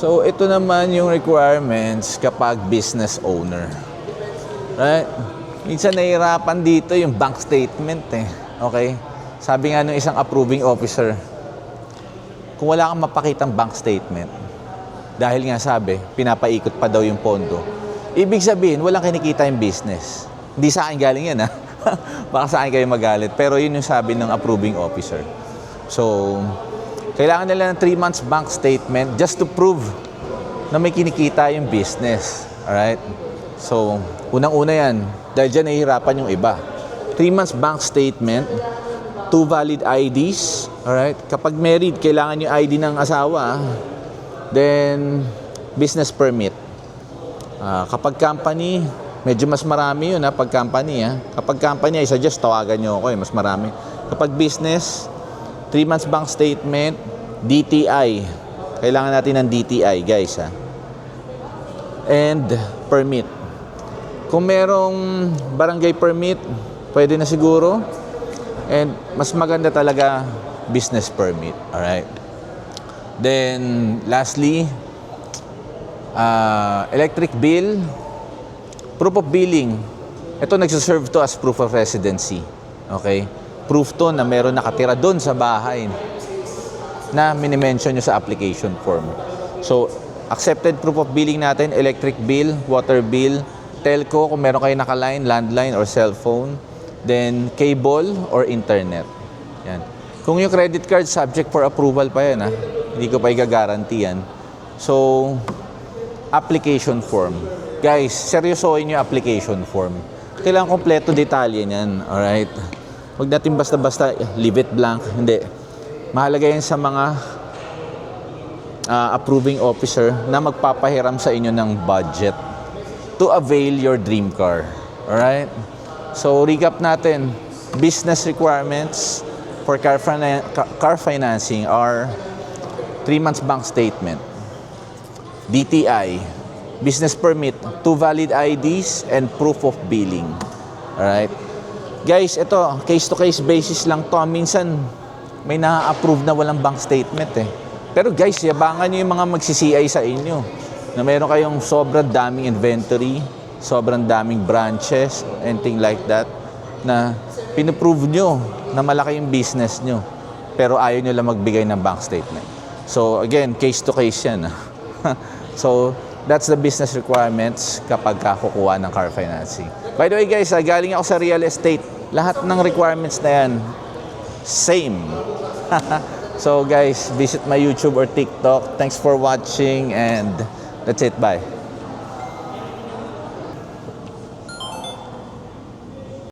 So, ito naman yung requirements kapag business owner. Right? Minsan nahihirapan dito yung bank statement eh. Okay? Sabi nga ng isang approving officer, kung wala kang mapakitang bank statement, dahil nga sabi, pinapaikot pa daw yung pondo, ibig sabihin, walang kinikita yung business. Hindi sa akin galing yan ha. Baka sa akin kayo magalit. Pero yun yung sabi ng approving officer. So, kailangan nila ng 3 months bank statement just to prove na may kinikita yung business. Alright? So, unang-una yan. Dahil dyan nahihirapan yung iba. 3 months bank statement, 2 valid IDs. Alright? Kapag married, kailangan yung ID ng asawa. Then, business permit. Kapag company, medyo mas marami yun ha, pag company ha. Kapag company, I suggest tawagan nyo ako mas marami. Kapag business, 3 months bank statement, DTI. Kailangan natin ng DTI, guys ha. And permit. Kung merong barangay permit, pwede na siguro. And mas maganda talaga business permit. Alright. Then, lastly, electric bill, proof of billing. Ito nagsiserve to as proof of residency. Okay? Proof to na meron nakatira doon sa bahay na minimension nyo sa application form. So, accepted proof of billing natin, electric bill, water bill, telco, kung meron kayo nakaline, landline or cellphone, then cable or internet. Yan. Kung yung credit card, subject for approval pa yan, ha? Hindi ko pa i-guarantee yan. So, application form. Guys, seryosohin yung application form. Kailangan kompleto detalye niyan. Alright? Huwag natin basta-basta leave it blank. Hindi. Mahalaga yan sa mga approving officer na magpapahiram sa inyo ng budget to avail your dream car. Alright? So, recap natin. Business requirements for car financing are 3 months bank statement, DTI, business permit, 2 valid IDs, and proof of billing. Alright? Guys, ito, case-to-case basis lang to. Minsan, may na-approve na walang bank statement eh. Pero guys, yabangan nyo yung mga magsi-CI sa inyo na meron kayong sobrang daming inventory, sobrang daming branches, anything like that, na pinuprove nyo na malaki yung business nyo. Pero ayaw nyo lang magbigay ng bank statement. So, again, case-to-case yan. So, that's the business requirements kapag kukuha ng car financing. By the way guys, galing ako sa real estate. Lahat ng requirements na yan, same. So guys, visit my YouTube or TikTok. Thanks for watching and that's it. Bye.